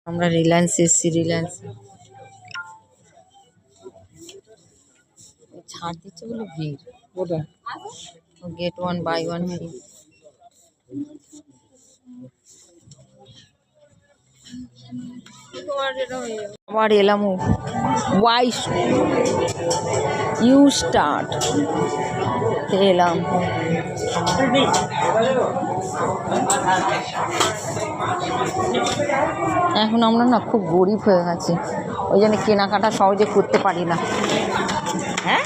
আমরা রিলায়েন্স এসছি। রিলায়েন্স ছাড় দিচ্ছে বলে ভিড়। Get 1 buy 1 free. আবার এলাম ওয়াই ইউ স্টার্ট এলাম। এখন আমরা না খুব গরিব হয়ে গেছি, ওই জন্য কেনাকাটা সহজে করতে পারি না। হ্যাঁ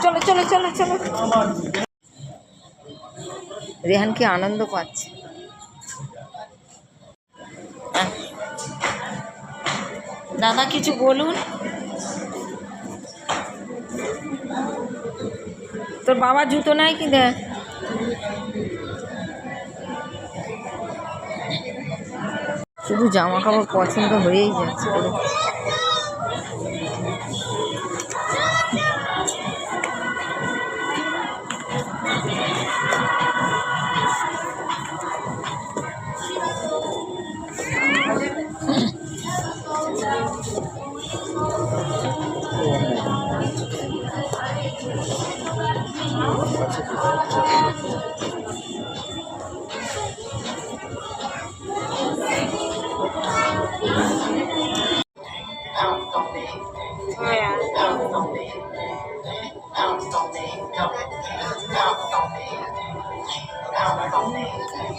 চলো চলো চলো চলো। রেহান কি আনন্দ পাচ্ছে। দাদা কিছু বলুন। তোর বাবা জুতো নাই কি দেখ। শুধু জামা কাপড় পছন্দ হয়েই যাচ্ছে।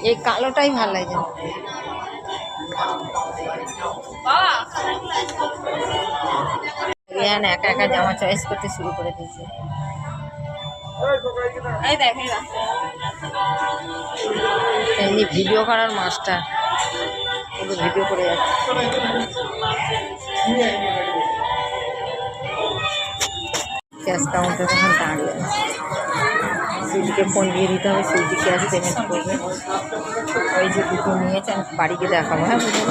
এই কালোটাই ভালো লাগে। রিয়ান একা একা জামা চয়েস করতে শুরু করে দিয়েছে। এমনি ভিডিও করার মাস্টার, পুরো ভিডিও করে যাচ্ছে। ক্যাশ কাউন্টার এখন দাঁড়িয়ে সুইজিকে ফোন দিয়ে দিতে হবে, সুইজি ক্যাশ পেমেন্ট করবে। ওই যে দুটো নিয়েছে, আমি বাড়িতে দেখাবো। হ্যাঁ বুঝে